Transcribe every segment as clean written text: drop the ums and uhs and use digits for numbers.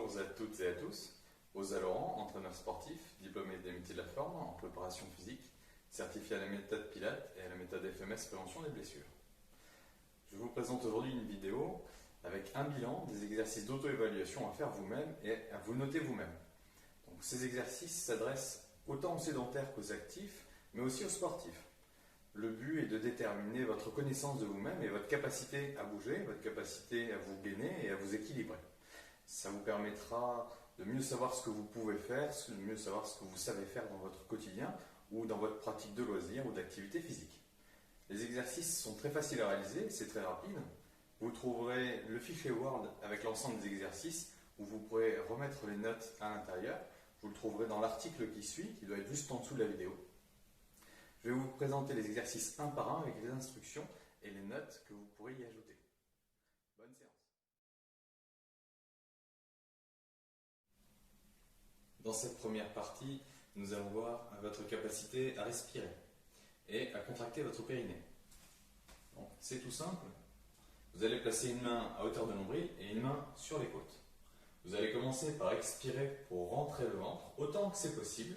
Bonjour à toutes et à tous. Osa Laurent, entraîneur sportif, diplômé des métiers de la forme en préparation physique, certifié à la méthode Pilates et à la méthode FMS prévention des blessures. Je vous présente aujourd'hui une vidéo avec un bilan des exercices d'auto-évaluation à faire vous-même et à vous noter vous-même. Donc, ces exercices s'adressent autant aux sédentaires qu'aux actifs, mais aussi aux sportifs. Le but est de déterminer votre connaissance de vous-même et votre capacité à bouger, votre capacité à vous gainer et à vous équilibrer. Ça vous permettra de mieux savoir ce que vous pouvez faire, de mieux savoir ce que vous savez faire dans votre quotidien ou dans votre pratique de loisirs ou d'activité physique. Les exercices sont très faciles à réaliser, c'est très rapide. Vous trouverez le fichier Word avec l'ensemble des exercices où vous pourrez remettre les notes à l'intérieur. Vous le trouverez dans l'article qui suit, qui doit être juste en dessous de la vidéo. Je vais vous présenter les exercices un par un avec les instructions et les notes que vous pourrez y ajouter. Bonne séance. Dans cette première partie, nous allons voir votre capacité à respirer et à contracter votre périnée. C'est tout simple. Vous allez placer une main à hauteur de nombril et une main sur les côtes. Vous allez commencer par expirer pour rentrer le ventre autant que c'est possible.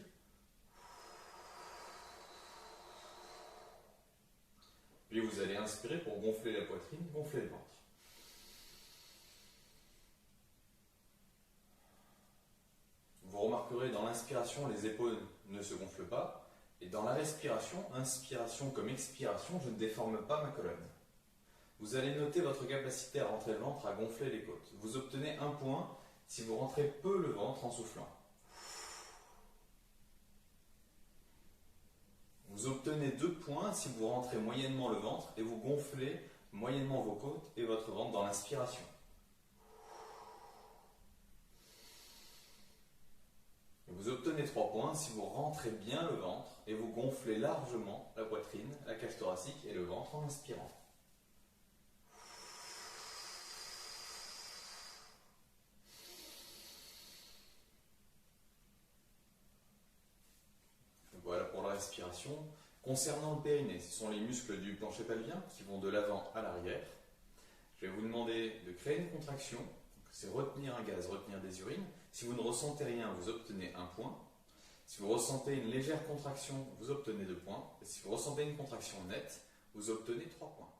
Puis vous allez inspirer pour gonfler la poitrine, gonfler le ventre. Vous remarquerez dans l'inspiration, les épaules ne se gonflent pas. Et dans la respiration, inspiration comme expiration, je ne déforme pas ma colonne. Vous allez noter votre capacité à rentrer le ventre, à gonfler les côtes. Vous obtenez un point si vous rentrez peu le ventre en soufflant. Vous obtenez 2 points si vous rentrez moyennement le ventre et vous gonflez moyennement vos côtes et votre ventre dans l'inspiration. Vous obtenez 3 points si vous rentrez bien le ventre et vous gonflez largement la poitrine, la cage thoracique et le ventre en inspirant. Voilà pour la respiration. Concernant le périnée, ce sont les muscles du plancher pelvien qui vont de l'avant à l'arrière. Je vais vous demander de créer une contraction. C'est retenir un gaz, retenir des urines. Si vous ne ressentez rien, vous obtenez 1 point. Si vous ressentez une légère contraction, vous obtenez 2 points. Et si vous ressentez une contraction nette, vous obtenez 3 points.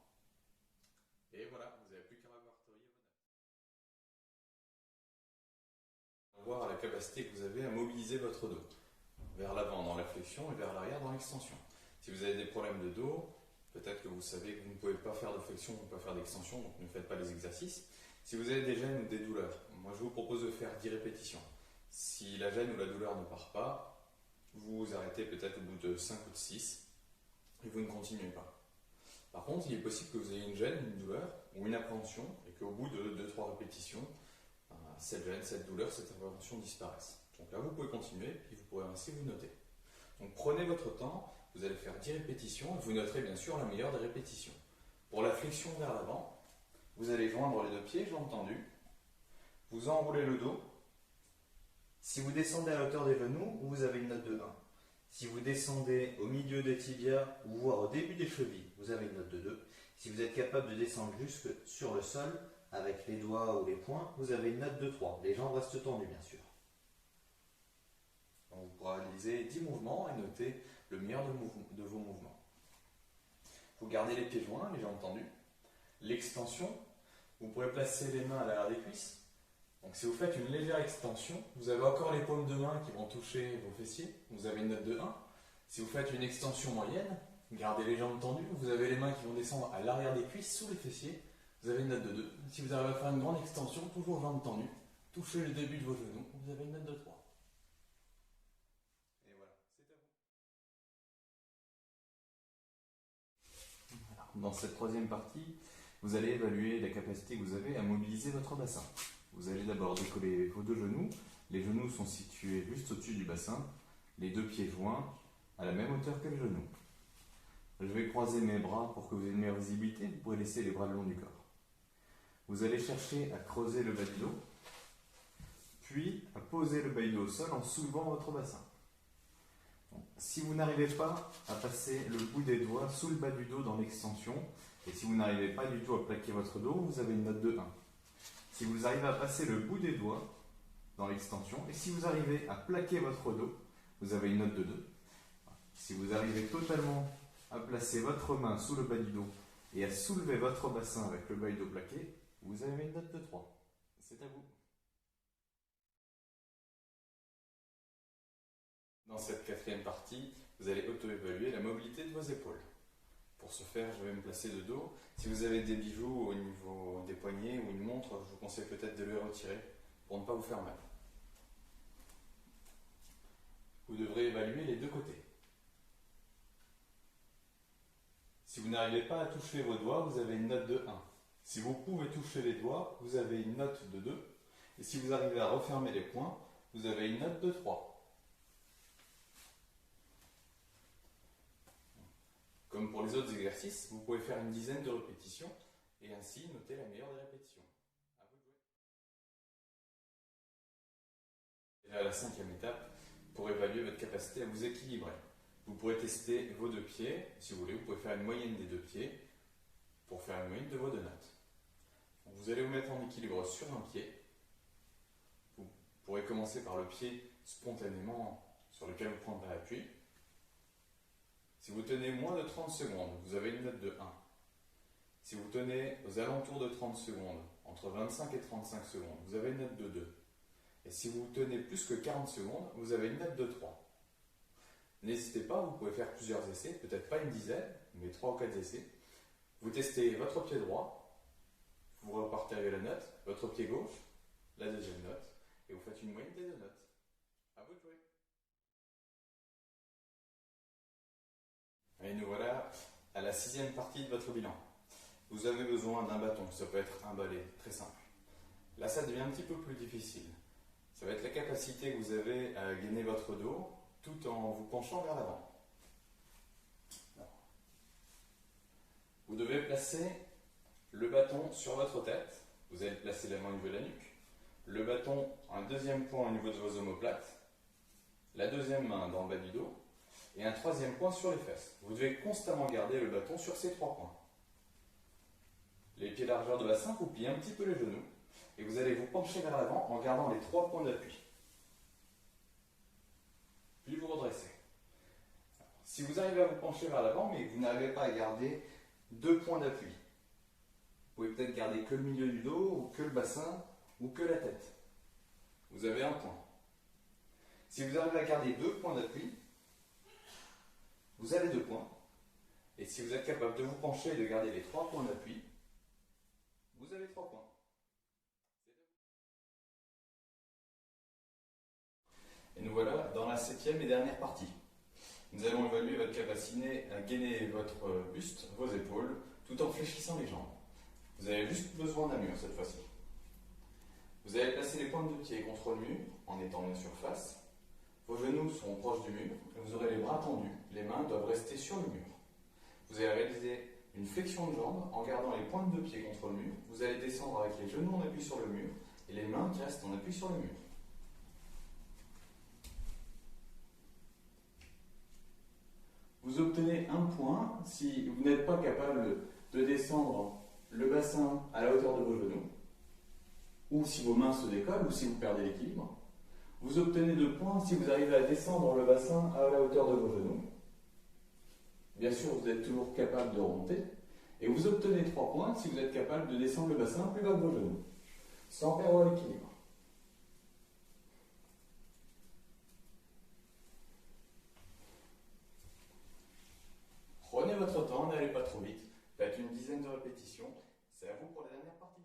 Et voilà, vous n'avez plus qu'à répertorier vos notes. On va voir la capacité que vous avez à mobiliser votre dos. Vers l'avant dans la flexion et vers l'arrière dans l'extension. Si vous avez des problèmes de dos, peut-être que vous savez que vous ne pouvez pas faire de flexion ou pas faire d'extension, donc ne faites pas les exercices. Si vous avez des gênes ou des douleurs, moi je vous propose de faire 10 répétitions. Si la gêne ou la douleur ne part pas, vous arrêtez peut-être au bout de 5 ou de 6 et vous ne continuez pas. Par contre, il est possible que vous ayez une gêne, une douleur ou une appréhension et qu'au bout de 2-3 répétitions, cette gêne, cette douleur, cette appréhension disparaissent. Donc là, vous pouvez continuer et vous pourrez ainsi vous noter. Donc prenez votre temps, vous allez faire 10 répétitions et vous noterez bien sûr la meilleure des répétitions. Pour la flexion vers l'avant, vous allez joindre les 2 pieds, jambes tendues, vous enroulez le dos. Si vous descendez à la hauteur des genoux, vous avez une note de 1. Si vous descendez au milieu des tibias ou voire au début des chevilles, vous avez une note de 2. Si vous êtes capable de descendre jusque sur le sol, avec les doigts ou les poings, vous avez une note de 3. Les jambes restent tendues bien sûr. Donc, vous pourrez réaliser 10 mouvements et noter le meilleur de vos mouvements. Vous gardez les pieds joints, les jambes tendues. L'extension, vous pourrez placer les mains à l'arrière des cuisses. Donc si vous faites une légère extension, vous avez encore les paumes de main qui vont toucher vos fessiers, vous avez une note de 1. Si vous faites une extension moyenne, gardez les jambes tendues, vous avez les mains qui vont descendre à l'arrière des cuisses, sous les fessiers, vous avez une note de 2. Si vous arrivez à faire une grande extension, toujours jambes tendues, touchez le début de vos genoux, vous avez une note de 3. Et voilà, c'est à vous. Dans cette troisième partie, vous allez évaluer la capacité que vous avez à mobiliser votre bassin. Vous allez d'abord décoller vos 2 genoux. Les genoux sont situés juste au-dessus du bassin, les 2 pieds joints à la même hauteur que les genoux. Je vais croiser mes bras pour que vous ayez une meilleure visibilité. Vous pourrez laisser les bras le long du corps. Vous allez chercher à creuser le bas du dos, puis à poser le bas du dos au sol en soulevant votre bassin. Donc, si vous n'arrivez pas à passer le bout des doigts sous le bas du dos dans l'extension, et si vous n'arrivez pas du tout à plaquer votre dos, vous avez une note de 1. Si vous arrivez à passer le bout des doigts dans l'extension. Et si vous arrivez à plaquer votre dos, vous avez une note de 2. Si vous arrivez totalement à placer votre main sous le bas du dos et à soulever votre bassin avec le bas du dos plaqué, vous avez une note de 3. C'est à vous. Dans cette quatrième partie, vous allez auto-évaluer la mobilité de vos épaules. Pour ce faire, je vais me placer de dos. Si vous avez des bijoux au niveau des poignets ou une montre, je vous conseille peut-être de les retirer pour ne pas vous faire mal. Vous devrez évaluer les deux côtés. Si vous n'arrivez pas à toucher vos doigts, vous avez une note de 1. Si vous pouvez toucher les doigts, vous avez une note de 2. Et si vous arrivez à refermer les poings, vous avez une note de 3. Comme pour les autres exercices, vous pouvez faire une dizaine de répétitions et ainsi noter la meilleure des répétitions. À vous de jouer. Et là, la cinquième étape, pour évaluer votre capacité à vous équilibrer. Vous pourrez tester vos deux pieds. Si vous voulez, vous pouvez faire une moyenne des deux pieds pour faire une moyenne de vos deux notes. Donc, vous allez vous mettre en équilibre sur un pied. Vous pourrez commencer par le pied spontanément sur lequel vous prendrez appui. Si vous tenez moins de 30 secondes, vous avez une note de 1. Si vous tenez aux alentours de 30 secondes, entre 25 et 35 secondes, vous avez une note de 2. Et si vous tenez plus que 40 secondes, vous avez une note de 3. N'hésitez pas, vous pouvez faire plusieurs essais, peut-être pas une dizaine, mais 3 ou 4 essais. Vous testez votre pied droit, vous repartez avec la note, votre pied gauche, la deuxième note, et vous faites une moyenne des deux notes. À vous de jouer. Et nous voilà à la sixième partie de votre bilan. Vous avez besoin d'un bâton, ça peut être un balai, très simple. Là, ça devient un petit peu plus difficile. Ça va être la capacité que vous avez à gainer votre dos tout en vous penchant vers l'avant. Vous devez placer le bâton sur votre tête. Vous allez placer la main au niveau de la nuque. Le bâton, un deuxième point au niveau de vos omoplates. La deuxième main dans le bas du dos. Et un troisième point sur les fesses. Vous devez constamment garder le bâton sur ces 3 points. Les pieds largeur de bassin, vous pliez un petit peu les genoux et vous allez vous pencher vers l'avant en gardant les 3 points d'appui. Puis vous redressez. Si vous arrivez à vous pencher vers l'avant mais que vous n'arrivez pas à garder 2 points d'appui, vous pouvez peut-être garder que le milieu du dos ou que le bassin ou que la tête. Vous avez un point. Si vous arrivez à garder 2 points d'appui, vous avez 2 points. Et si vous êtes capable de vous pencher et de garder les 3 points d'appui, vous avez 3 points. Et nous voilà dans la 7e et dernière partie. Nous allons évaluer votre capacité à gainer votre buste, vos épaules, tout en fléchissant les jambes. Vous avez juste besoin d'un mur cette fois-ci. Vous allez placer les pointes de pied contre le mur en étant bien sûr face. Vos genoux sont proches du mur et vous aurez les bras tendus. Les mains doivent rester sur le mur. Vous allez réaliser une flexion de jambe en gardant les pointes de pied contre le mur. Vous allez descendre avec les genoux en appui sur le mur et les mains qui restent en appui sur le mur. Vous obtenez un point si vous n'êtes pas capable de descendre le bassin à la hauteur de vos genoux, ou si vos mains se décollent, ou si vous perdez l'équilibre. Vous obtenez 2 points si vous arrivez à descendre le bassin à la hauteur de vos genoux. Bien sûr, vous êtes toujours capable de remonter. Et vous obtenez 3 points si vous êtes capable de descendre le bassin plus bas que vos genoux, sans perdre l'équilibre. Prenez votre temps, n'allez pas trop vite. Faites une dizaine de répétitions. C'est à vous pour la dernière partie.